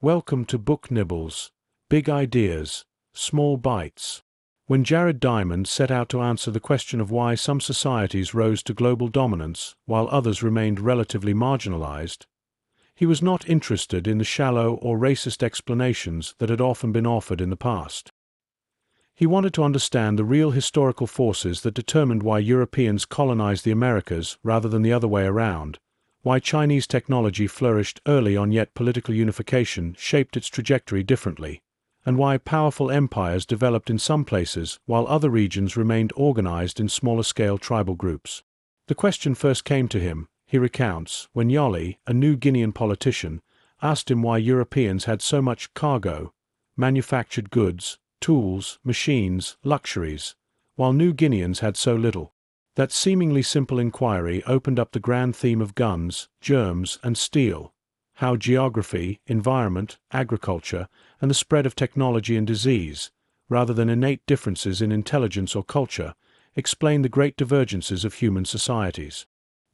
Welcome to Book Nibbles, Big Ideas, Small Bites. When Jared Diamond set out to answer the question of why some societies rose to global dominance while others remained relatively marginalized, he was not interested in the shallow or racist explanations that had often been offered in the past. He wanted to understand the real historical forces that determined why Europeans colonized the Americas rather than the other way around, why Chinese technology flourished early on yet political unification shaped its trajectory differently, and why powerful empires developed in some places while other regions remained organized in smaller-scale tribal groups. The question first came to him, he recounts, when Yoli, a New Guinean politician, asked him why Europeans had so much cargo, manufactured goods, tools, machines, luxuries, while New Guineans had so little. That seemingly simple inquiry opened up the grand theme of guns, germs, and steel, how geography, environment, agriculture, and the spread of technology and disease, rather than innate differences in intelligence or culture, explain the great divergences of human societies.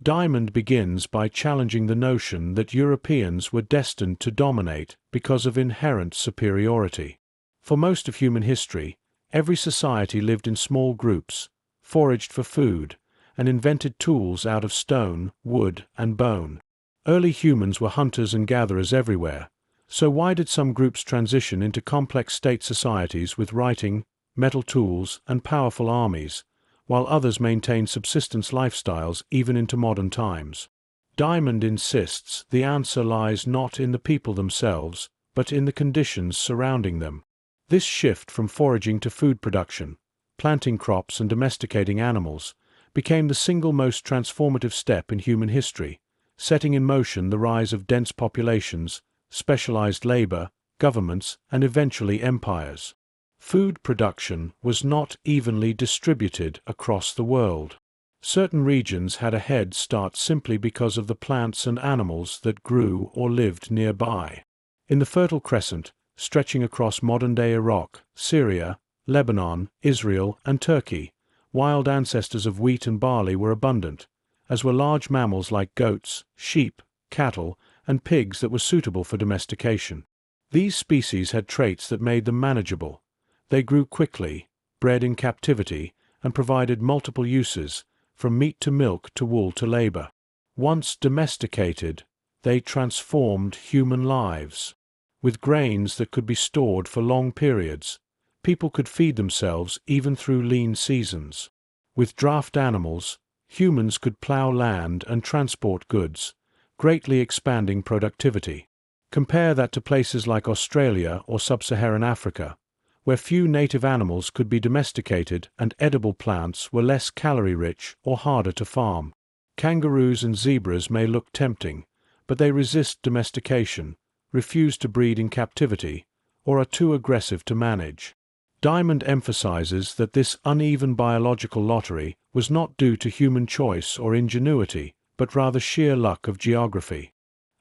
Diamond begins by challenging the notion that Europeans were destined to dominate because of inherent superiority. For most of human history, every society lived in small groups, foraged for food, and invented tools out of stone, wood, and bone. Early humans were hunters and gatherers everywhere, so why did some groups transition into complex state societies with writing, metal tools, and powerful armies, while others maintained subsistence lifestyles even into modern times? Diamond insists the answer lies not in the people themselves, but in the conditions surrounding them. This shift from foraging to food production, planting crops and domesticating animals, became the single most transformative step in human history, setting in motion the rise of dense populations, specialized labor, governments, and eventually empires. Food production was not evenly distributed across the world. Certain regions had a head start simply because of the plants and animals that grew or lived nearby. In the Fertile Crescent, stretching across modern-day Iraq, Syria, Lebanon, Israel, and Turkey, wild ancestors of wheat and barley were abundant, as were large mammals like goats, sheep, cattle, and pigs that were suitable for domestication. These species had traits that made them manageable. They grew quickly, bred in captivity, and provided multiple uses, from meat to milk to wool to labor. Once domesticated, they transformed human lives. With grains that could be stored for long periods, people could feed themselves even through lean seasons. With draft animals, humans could plow land and transport goods, greatly expanding productivity. Compare that to places like Australia or sub-Saharan Africa, where few native animals could be domesticated and edible plants were less calorie-rich or harder to farm. Kangaroos and zebras may look tempting, but they resist domestication, refuse to breed in captivity, or are too aggressive to manage. Diamond emphasizes that this uneven biological lottery was not due to human choice or ingenuity, but rather sheer luck of geography.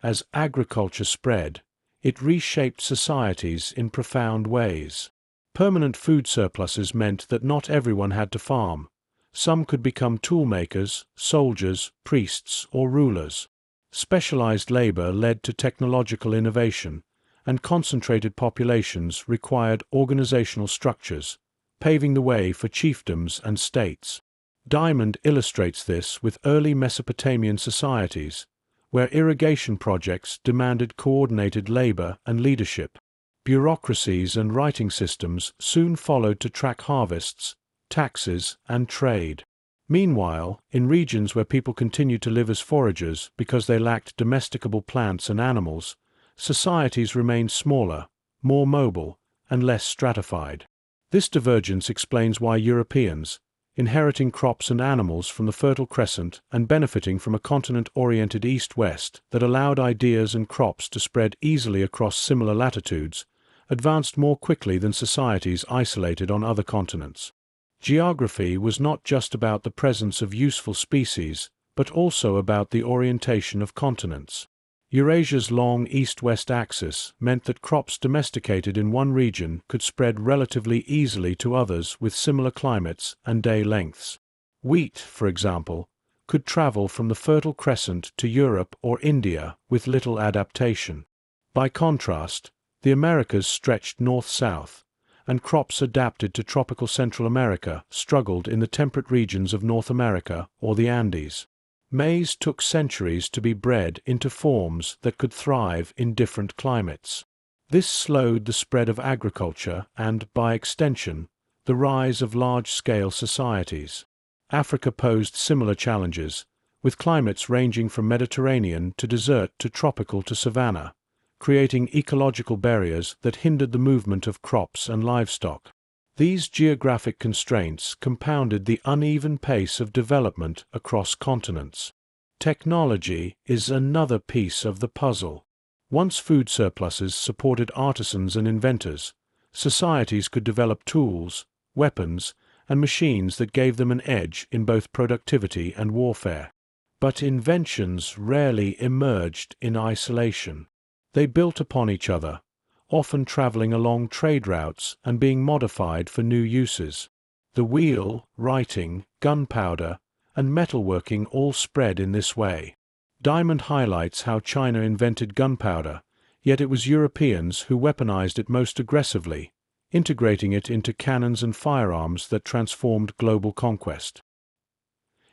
As agriculture spread, it reshaped societies in profound ways. Permanent food surpluses meant that not everyone had to farm. Some could become toolmakers, soldiers, priests, or rulers. Specialized labor led to technological innovation, and concentrated populations required organizational structures, paving the way for chiefdoms and states. Diamond illustrates this with early Mesopotamian societies, where irrigation projects demanded coordinated labor and leadership. Bureaucracies and writing systems soon followed to track harvests, taxes, and trade. Meanwhile, in regions where people continued to live as foragers because they lacked domesticable plants and animals, societies remained smaller, more mobile, and less stratified. This divergence explains why Europeans, inheriting crops and animals from the Fertile Crescent and benefiting from a continent-oriented east-west that allowed ideas and crops to spread easily across similar latitudes, advanced more quickly than societies isolated on other continents. Geography was not just about the presence of useful species, but also about the orientation of continents. Eurasia's long east-west axis meant that crops domesticated in one region could spread relatively easily to others with similar climates and day lengths. Wheat, for example, could travel from the Fertile Crescent to Europe or India with little adaptation. By contrast, the Americas stretched north-south, and crops adapted to tropical Central America struggled in the temperate regions of North America or the Andes. Maize took centuries to be bred into forms that could thrive in different climates. This slowed the spread of agriculture and, by extension, the rise of large-scale societies. Africa posed similar challenges, with climates ranging from Mediterranean to desert to tropical to savanna, creating ecological barriers that hindered the movement of crops and livestock. These geographic constraints compounded the uneven pace of development across continents. Technology is another piece of the puzzle. Once food surpluses supported artisans and inventors, societies could develop tools, weapons, and machines that gave them an edge in both productivity and warfare. But inventions rarely emerged in isolation. They built upon each other, often traveling along trade routes and being modified for new uses. The wheel, writing, gunpowder, and metalworking all spread in this way. Diamond highlights how China invented gunpowder, yet it was Europeans who weaponized it most aggressively, integrating it into cannons and firearms that transformed global conquest.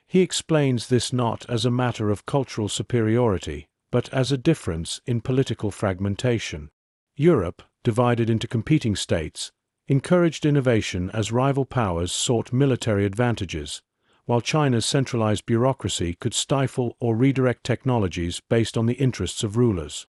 He explains this not as a matter of cultural superiority, but as a difference in political fragmentation. Europe, divided into competing states, encouraged innovation as rival powers sought military advantages, while China's centralized bureaucracy could stifle or redirect technologies based on the interests of rulers.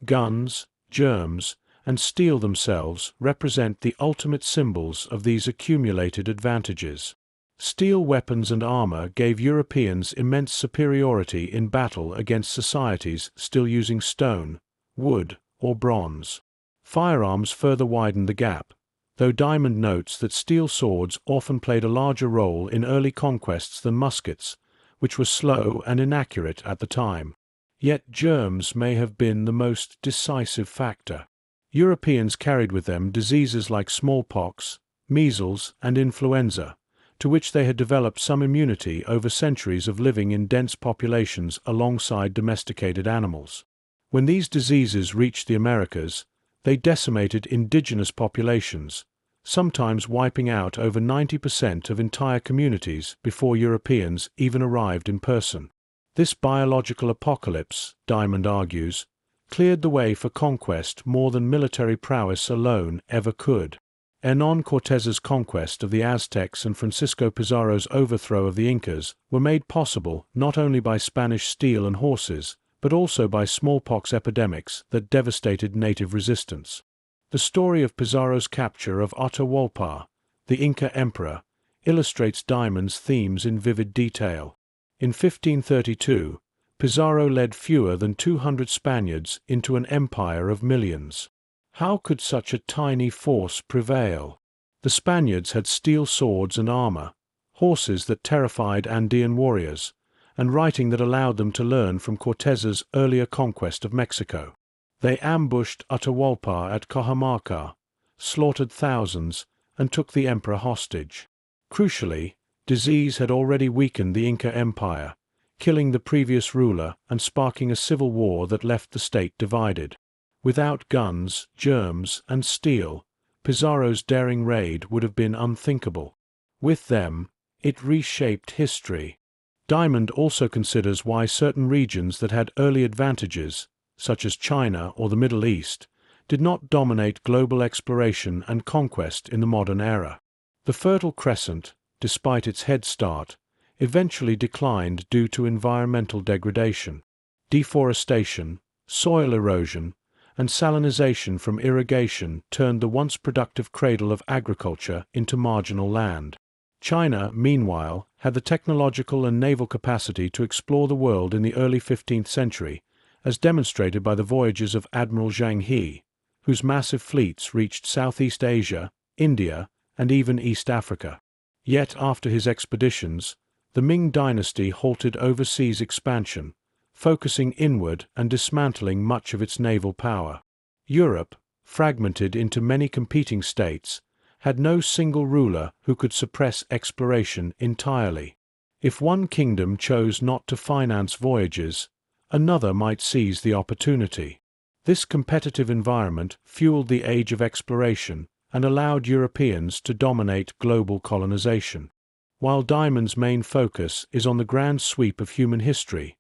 Guns, germs, and steel themselves represent the ultimate symbols of these accumulated advantages. Steel weapons and armor gave Europeans immense superiority in battle against societies still using stone, wood, or bronze. Firearms further widened the gap, though Diamond notes that steel swords often played a larger role in early conquests than muskets, which were slow and inaccurate at the time. Yet germs may have been the most decisive factor. Europeans carried with them diseases like smallpox, measles, and influenza, to which they had developed some immunity over centuries of living in dense populations alongside domesticated animals. When these diseases reached the Americas, they decimated indigenous populations, sometimes wiping out over 90% of entire communities before Europeans even arrived in person. This biological apocalypse, Diamond argues, cleared the way for conquest more than military prowess alone ever could. Hernán Cortés's conquest of the Aztecs and Francisco Pizarro's overthrow of the Incas were made possible not only by Spanish steel and horses, but also by smallpox epidemics that devastated native resistance. The story of Pizarro's capture of Atahualpa, the Inca emperor, illustrates Diamond's themes in vivid detail. In 1532, Pizarro led fewer than 200 Spaniards into an empire of millions. How could such a tiny force prevail? The Spaniards had steel swords and armor, horses that terrified Andean warriors, and writing that allowed them to learn from Cortés's earlier conquest of Mexico. They ambushed Atahualpa at Cajamarca, slaughtered thousands, and took the emperor hostage. Crucially, disease had already weakened the Inca Empire, killing the previous ruler and sparking a civil war that left the state divided. Without guns, germs, and steel, Pizarro's daring raid would have been unthinkable. With them, it reshaped history. Diamond also considers why certain regions that had early advantages, such as China or the Middle East, did not dominate global exploration and conquest in the modern era. The Fertile Crescent, despite its head start, eventually declined due to environmental degradation. Deforestation, soil erosion, and salinization from irrigation turned the once productive cradle of agriculture into marginal land. China, meanwhile, had the technological and naval capacity to explore the world in the early 15th century, as demonstrated by the voyages of Admiral Zhang He, whose massive fleets reached Southeast Asia, India, and even East Africa. Yet after his expeditions, the Ming dynasty halted overseas expansion, focusing inward and dismantling much of its naval power. Europe, fragmented into many competing states, had no single ruler who could suppress exploration entirely. If one kingdom chose not to finance voyages, another might seize the opportunity. This competitive environment fueled the age of exploration and allowed Europeans to dominate global colonization. While Diamond's main focus is on the grand sweep of human history,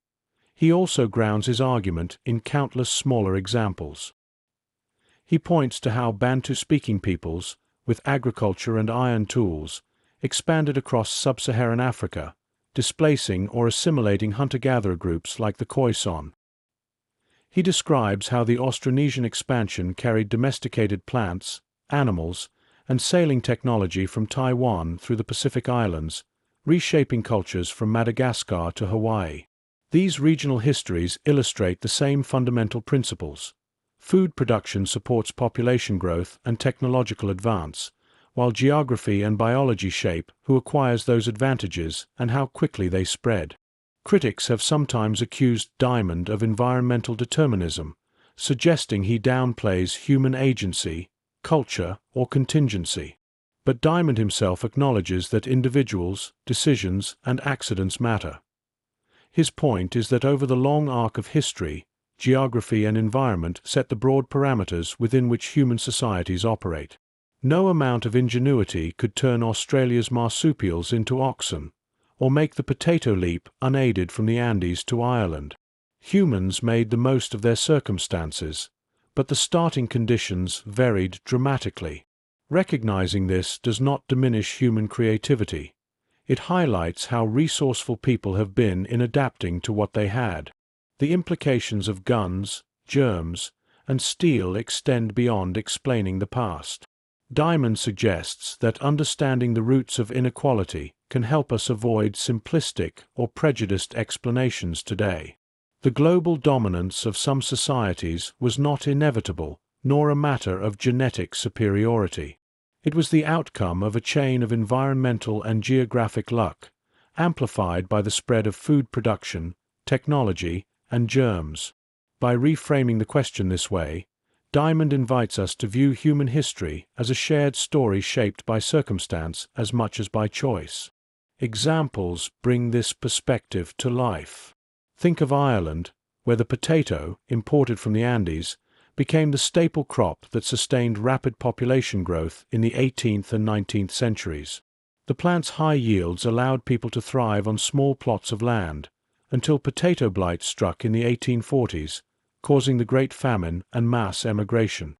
he also grounds his argument in countless smaller examples. He points to how Bantu-speaking peoples, with agriculture and iron tools, expanded across sub-Saharan Africa, displacing or assimilating hunter-gatherer groups like the Khoisan. He describes how the Austronesian expansion carried domesticated plants, animals, and sailing technology from Taiwan through the Pacific Islands, reshaping cultures from Madagascar to Hawaii. These regional histories illustrate the same fundamental principles. Food production supports population growth and technological advance, while geography and biology shape who acquires those advantages and how quickly they spread. Critics have sometimes accused Diamond of environmental determinism, suggesting he downplays human agency, culture, or contingency. But Diamond himself acknowledges that individuals, decisions, and accidents matter. His point is that over the long arc of history, geography and environment set the broad parameters within which human societies operate. No amount of ingenuity could turn Australia's marsupials into oxen, or make the potato leap unaided from the Andes to Ireland. Humans made the most of their circumstances, but the starting conditions varied dramatically. Recognizing this does not diminish human creativity. It highlights how resourceful people have been in adapting to what they had. The implications of guns, germs, and steel extend beyond explaining the past. Diamond suggests that understanding the roots of inequality can help us avoid simplistic or prejudiced explanations today. The global dominance of some societies was not inevitable, nor a matter of genetic superiority. It was the outcome of a chain of environmental and geographic luck, amplified by the spread of food production, technology, and germs. By reframing the question this way, Diamond invites us to view human history as a shared story shaped by circumstance as much as by choice. Examples bring this perspective to life. Think of Ireland, where the potato, imported from the Andes, became the staple crop that sustained rapid population growth in the 18th and 19th centuries. The plant's high yields allowed people to thrive on small plots of land, until potato blight struck in the 1840s, causing the Great Famine and mass emigration.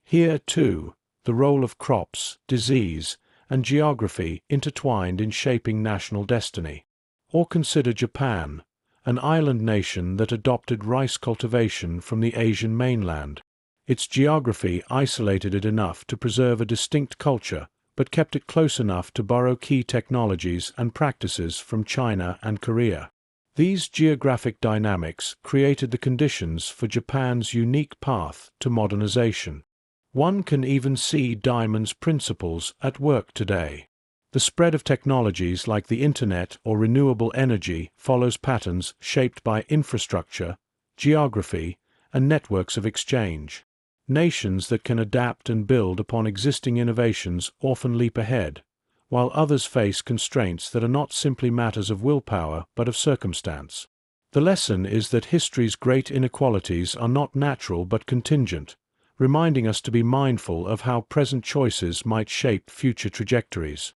Here, too, the role of crops, disease, and geography intertwined in shaping national destiny. Or consider Japan, an island nation that adopted rice cultivation from the Asian mainland. Its geography isolated it enough to preserve a distinct culture, but kept it close enough to borrow key technologies and practices from China and Korea. These geographic dynamics created the conditions for Japan's unique path to modernization. One can even see Diamond's principles at work today. The spread of technologies like the Internet or renewable energy follows patterns shaped by infrastructure, geography, and networks of exchange. Nations that can adapt and build upon existing innovations often leap ahead, while others face constraints that are not simply matters of willpower but of circumstance. The lesson is that history's great inequalities are not natural but contingent, reminding us to be mindful of how present choices might shape future trajectories.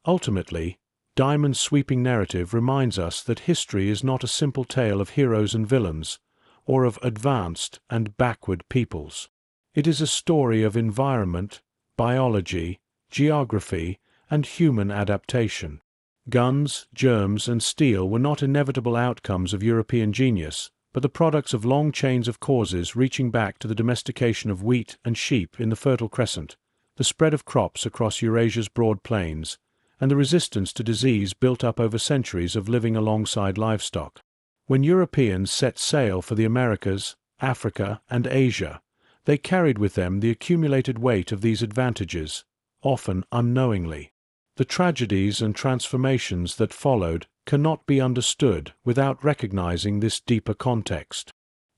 Ultimately, Diamond's sweeping narrative reminds us that history is not a simple tale of heroes and villains, or of advanced and backward peoples. It is a story of environment, biology, geography, and human adaptation. Guns, germs, and steel were not inevitable outcomes of European genius, but the products of long chains of causes reaching back to the domestication of wheat and sheep in the Fertile Crescent, the spread of crops across Eurasia's broad plains, and the resistance to disease built up over centuries of living alongside livestock. When Europeans set sail for the Americas, Africa, and Asia, they carried with them the accumulated weight of these advantages, often unknowingly. The tragedies and transformations that followed cannot be understood without recognizing this deeper context.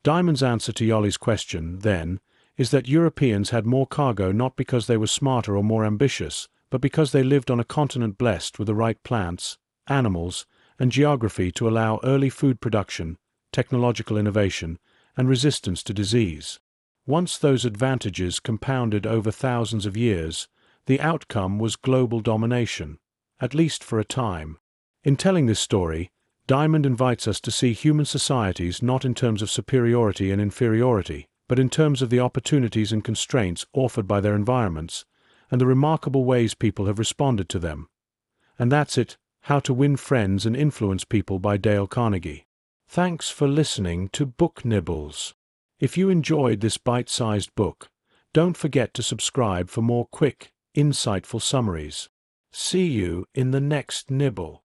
Diamond's answer to Yoli's question, then, is that Europeans had more cargo not because they were smarter or more ambitious, but because they lived on a continent blessed with the right plants, animals, and geography to allow early food production, technological innovation, and resistance to disease. Once those advantages compounded over thousands of years, the outcome was global domination, at least for a time. In telling this story, Diamond invites us to see human societies not in terms of superiority and inferiority, but in terms of the opportunities and constraints offered by their environments, and the remarkable ways people have responded to them. And that's it, How to Win Friends and Influence People by Dale Carnegie. Thanks for listening to Book Nibbles. If you enjoyed this bite-sized book, don't forget to subscribe for more quick, insightful summaries. See you in the next nibble.